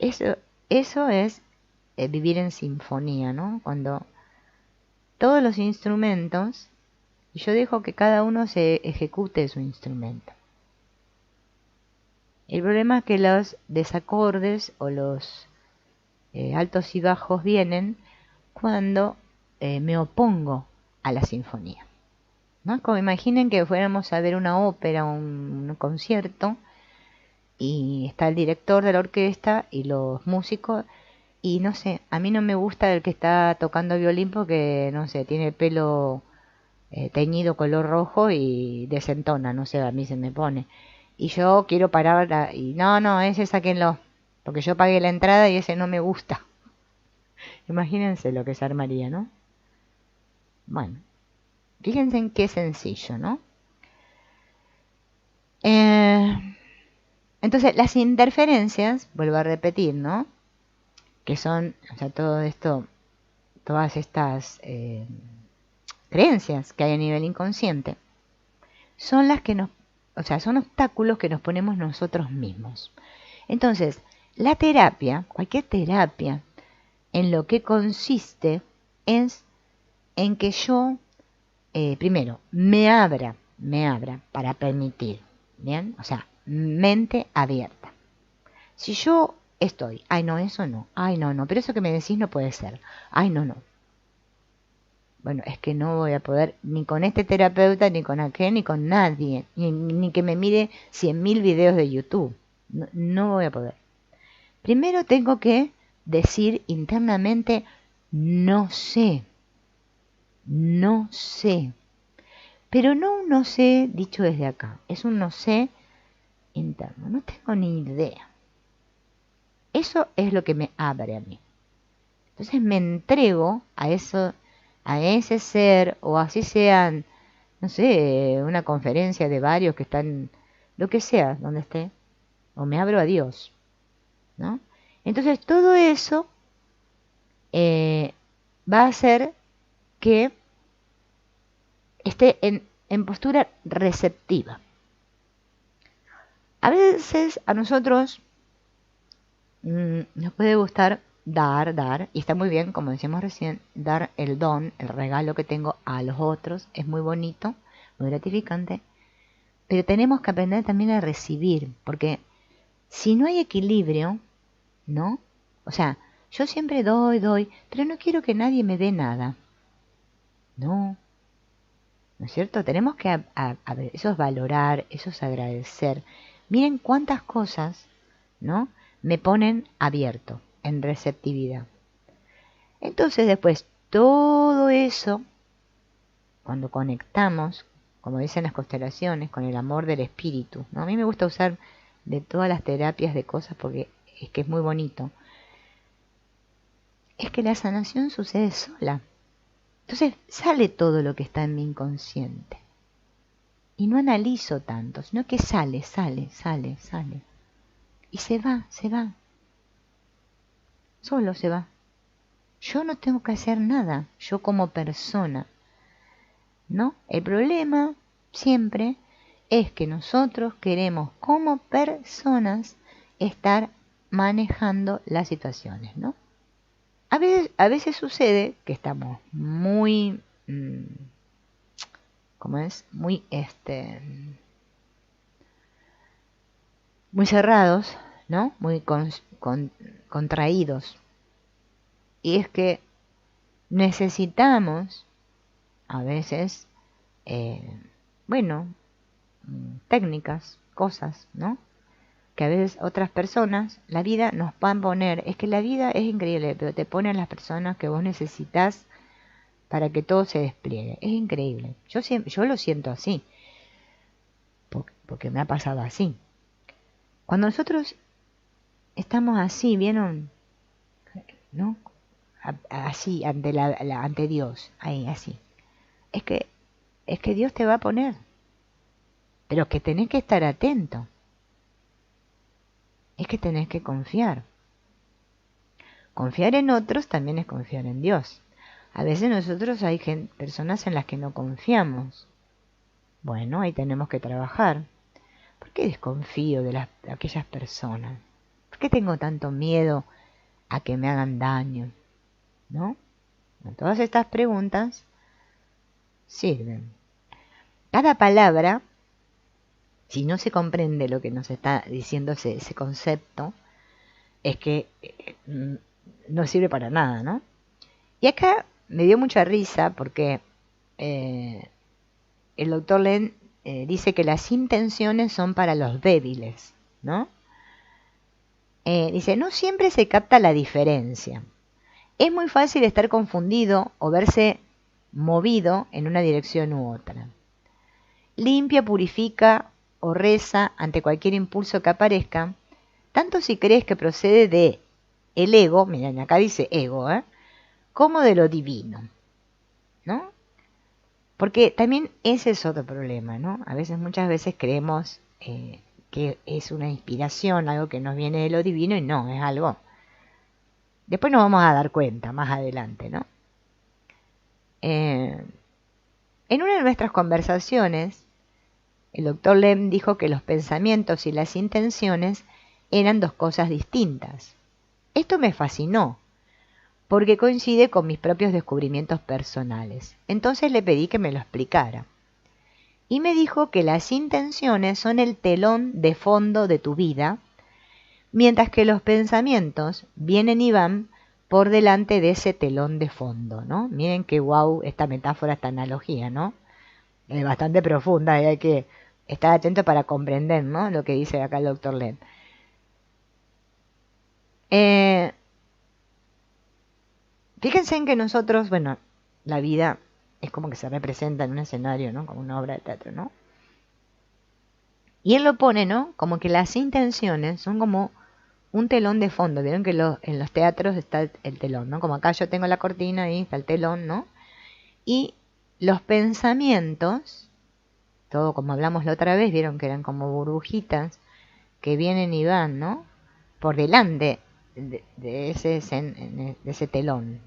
Eso, eso es vivir en sinfonía, ¿no? Cuando todos los instrumentos, yo dejo que cada uno se ejecute su instrumento. El problema es que los desacordes o los altos y bajos vienen cuando me opongo a la sinfonía, ¿no? Como imaginen que fuéramos a ver una ópera, un concierto, y está el director de la orquesta y los músicos, y no sé, a mí no me gusta el que está tocando violín porque, no sé, tiene el pelo teñido color rojo y desentona, no sé, a mí se me pone. Y yo quiero parar y no, no, ese sáquenlo, porque yo pagué la entrada y ese no me gusta. Imagínense lo que se armaría, ¿no? Bueno, fíjense en qué sencillo, ¿no? Eh, entonces, las interferencias, vuelvo a repetir, ¿no? Que son, o sea, todo esto, todas estas creencias que hay a nivel inconsciente, son las que nos, o sea, son obstáculos que nos ponemos nosotros mismos. Entonces, la terapia, cualquier terapia, en lo que consiste es en que yo, primero, me abra para permitir, ¿bien? O sea, mente abierta. Si yo estoy, ay no, eso no, ay no, no, pero eso que me decís no puede ser, ay no, no. Bueno, es que no voy a poder ni con este terapeuta, ni con aquel, ni con nadie, ni que me mire 100.000 videos de YouTube. No, no voy a poder. Primero tengo que decir internamente, no sé, no sé. Pero no un no sé dicho desde acá, es un no sé interno, no tengo ni idea. Eso es lo que me abre a mí. Entonces me entrego a eso, a ese ser, o así sean, no sé, una conferencia de varios que están, lo que sea, donde esté, o me abro a Dios, ¿no? Entonces todo eso eh, va a hacer que esté en postura receptiva. A veces a nosotros nos puede gustar dar, y está muy bien, como decíamos recién, dar el don, el regalo que tengo a los otros, es muy bonito, muy gratificante, pero tenemos que aprender también a recibir, porque si no hay equilibrio, ¿no? O sea, yo siempre doy, pero no quiero que nadie me dé nada. No, ¿no es cierto? Tenemos que, a ver, eso es valorar, eso es agradecer. Miren cuántas cosas, ¿no? Me ponen abierto, en receptividad. Entonces después, todo eso, cuando conectamos, como dicen las constelaciones, con el amor del espíritu, ¿no? A mí me gusta usar de todas las terapias de cosas porque es que es muy bonito. Es que la sanación sucede sola. Entonces sale todo lo que está en mi inconsciente. Y no analizo tanto, sino que sale. Y se va. Solo se va. Yo no tengo que hacer nada, yo como persona, ¿no? El problema siempre es que nosotros queremos como personas estar manejando las situaciones, ¿no? A veces sucede que estamos muy, ¿cómo es? Muy, muy cerrados, ¿no? Muy contraídos. Y es que necesitamos a veces, eh, bueno, técnicas, cosas, ¿no? Que a veces otras personas, la vida nos va a poner, es que la vida es increíble, pero te pone a las personas que vos necesitas para que todo se despliegue. Es increíble. Yo lo siento así, porque me ha pasado así. Cuando nosotros estamos así, ¿vieron? ¿No? Así, ante Dios, ahí, así. Es que, es que Dios te va a poner, pero que tenés que estar atento. Es que tenés que confiar. Confiar en otros también es confiar en Dios. A veces nosotros hay personas en las que no confiamos. Bueno, ahí tenemos que trabajar. ¿Por qué desconfío de aquellas personas? qué tengo tanto miedo a que me hagan daño? ¿No? Todas estas preguntas sirven. Cada palabra, si no se comprende lo que nos está diciendo ese concepto, es que no sirve para nada, ¿no? Y acá me dio mucha risa porque el doctor Len dice que las intenciones son para los débiles, ¿no? Dice, no siempre se capta la diferencia. Es muy fácil estar confundido o verse movido en una dirección u otra. Limpia, purifica o reza ante cualquier impulso que aparezca, tanto si crees que procede de el ego, miren, acá dice ego, como de lo divino, ¿no? Porque también ese es otro problema, ¿no? A veces, muchas veces creemos que es una inspiración, algo que nos viene de lo divino, y no, es algo. Después nos vamos a dar cuenta más adelante, ¿no? En una de nuestras conversaciones, el doctor Lem dijo que los pensamientos y las intenciones eran dos cosas distintas. Esto me fascinó, porque coincide con mis propios descubrimientos personales. Entonces le pedí que me lo explicara. Y me dijo que las intenciones son el telón de fondo de tu vida, mientras que los pensamientos vienen y van por delante de ese telón de fondo, ¿no? Miren qué guau esta metáfora, esta analogía, ¿no? Es bastante profunda y hay que estar atento para comprender, ¿no?, lo que dice acá el doctor Len. Fíjense en que nosotros, bueno, la vida es como que se representa en un escenario, ¿no?, como una obra de teatro, ¿no? Y él lo pone, ¿no?, como que las intenciones son como un telón de fondo. Vieron que en los teatros está el telón, ¿no? Como acá yo tengo la cortina y está el telón, ¿no? Y los pensamientos, todo como hablamos la otra vez, vieron que eran como burbujitas que vienen y van, ¿no?, por delante de ese telón.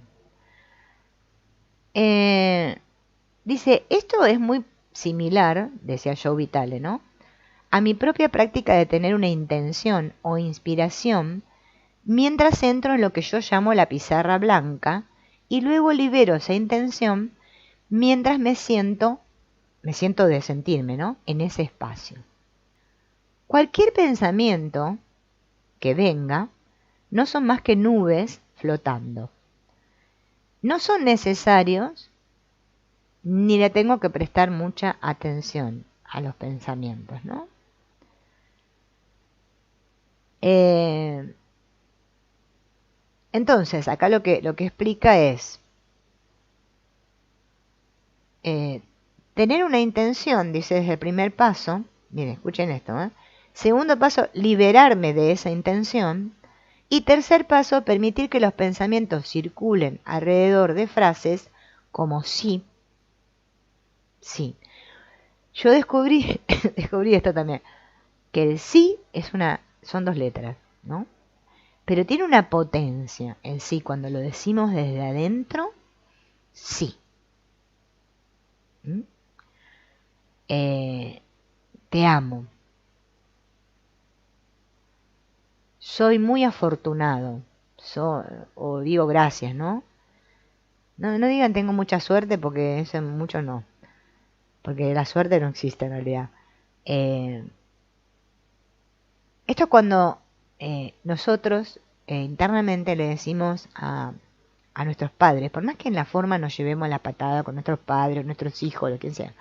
Dice, esto es muy similar, decía Joe Vitale, ¿no?, a mi propia práctica de tener una intención o inspiración mientras entro en lo que yo llamo la pizarra blanca y luego libero esa intención mientras me siento de sentirme, ¿no?, en ese espacio. Cualquier pensamiento que venga no son más que nubes flotando. No son necesarios ni le tengo que prestar mucha atención a los pensamientos, ¿no? Entonces, acá lo que explica es tener una intención, dice, desde el primer paso. Miren, escuchen esto, Segundo paso, liberarme de esa intención. Y tercer paso, permitir que los pensamientos circulen alrededor de frases como sí. Sí. Yo descubrí esto también, que el sí son dos letras, ¿no? Pero tiene una potencia el sí cuando lo decimos desde adentro, sí. Te amo. Soy muy afortunado. O digo gracias, ¿no? No digan tengo mucha suerte porque eso mucho no. Porque la suerte no existe en realidad. Esto es cuando nosotros internamente le decimos a nuestros padres, por más que en la forma nos llevemos la patada con nuestros padres, nuestros hijos, lo que sea,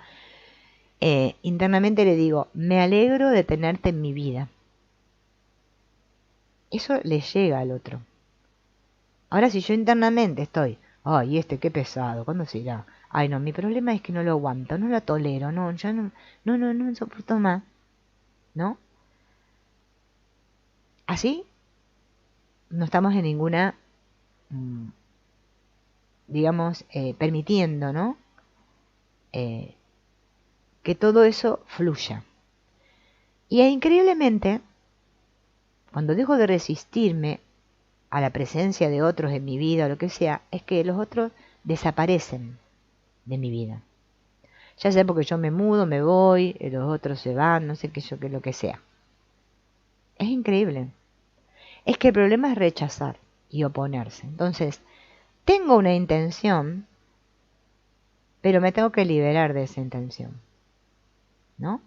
internamente le digo, me alegro de tenerte en mi vida. Eso le llega al otro. Ahora, si yo internamente estoy, ay, qué pesado, ¿cuándo se irá? Ay, no, mi problema es que no lo aguanto, no lo tolero, no, ya no soporto más, ¿no? Así no estamos en ninguna, digamos, permitiendo, ¿no?, que todo eso fluya. Y increíblemente, cuando dejo de resistirme a la presencia de otros en mi vida o lo que sea, es que los otros desaparecen de mi vida. Ya sea porque yo me mudo, me voy, los otros se van, no sé qué, lo que sea. Es increíble. Es que el problema es rechazar y oponerse. Entonces, tengo una intención, pero me tengo que liberar de esa intención, ¿no?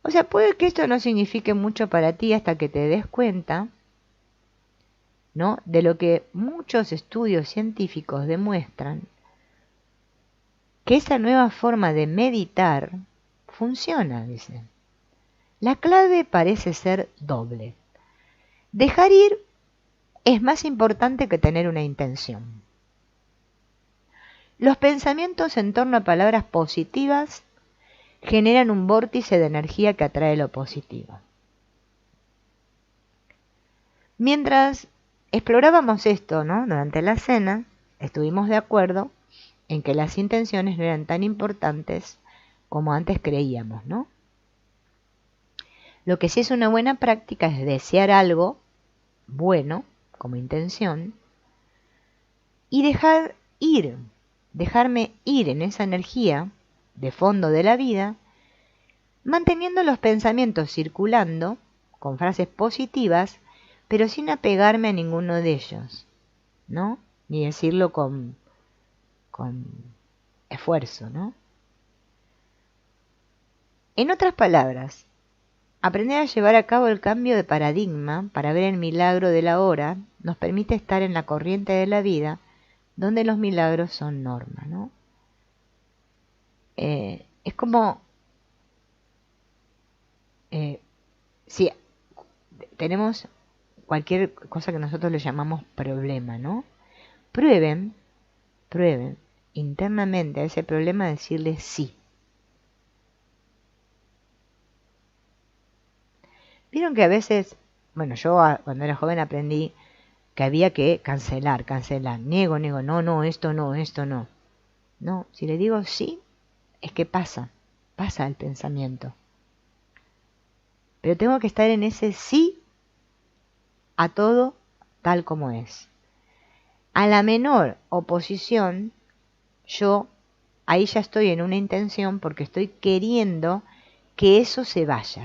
O sea, puede que esto no signifique mucho para ti hasta que te des cuenta, ¿no?, de lo que muchos estudios científicos demuestran, que esa nueva forma de meditar funciona, dicen. La clave parece ser doble. Dejar ir es más importante que tener una intención. Los pensamientos en torno a palabras positivas generan un vórtice de energía que atrae lo positivo. Mientras explorábamos esto, ¿no?, durante la cena, estuvimos de acuerdo en que las intenciones no eran tan importantes como antes creíamos, ¿no? Lo que sí es una buena práctica es desear algo bueno como intención y dejarme ir en esa energía de fondo de la vida, manteniendo los pensamientos circulando con frases positivas, pero sin apegarme a ninguno de ellos, ¿no? Ni decirlo con esfuerzo, ¿no? En otras palabras, aprender a llevar a cabo el cambio de paradigma para ver el milagro de la hora nos permite estar en la corriente de la vida donde los milagros son norma, ¿no? Es como si tenemos cualquier cosa que nosotros le llamamos problema, ¿no? Prueben internamente a ese problema decirle sí. Vieron que a veces, bueno, yo cuando era joven aprendí que había que cancelar, niego, no, esto no. No, si le digo sí, es que pasa el pensamiento. Pero tengo que estar en ese sí a todo tal como es. A la menor oposición, yo ahí ya estoy en una intención porque estoy queriendo que eso se vaya,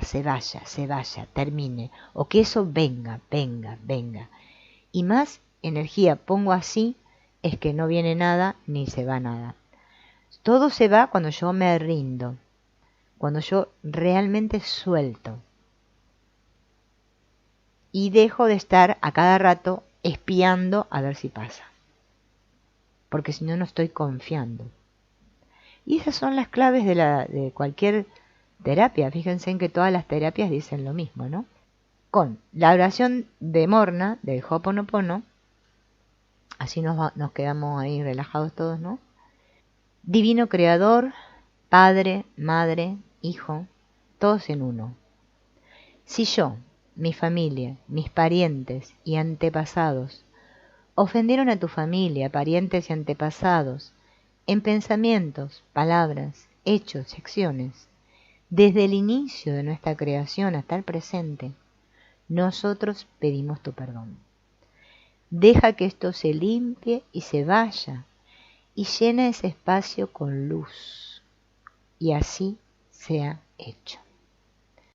termine, o que eso venga. Y más energía pongo así, es que no viene nada ni se va nada. Todo se va cuando yo me rindo, cuando yo realmente suelto. Y dejo de estar a cada rato espiando a ver si pasa. Porque si no, no estoy confiando. Y esas son las claves de cualquier terapia. Fíjense en que todas las terapias dicen lo mismo, ¿no? Con la oración de Morna, del Ho'oponopono, así nos quedamos ahí relajados todos, ¿no? Divino Creador, Padre, Madre, Hijo, todos en uno. Si yo, mi familia, mis parientes y antepasados ofendieron a tu familia, parientes y antepasados en pensamientos, palabras, hechos y acciones, desde el inicio de nuestra creación hasta el presente, nosotros pedimos tu perdón. Deja que esto se limpie y se vaya y llena ese espacio con luz, y así sea hecho.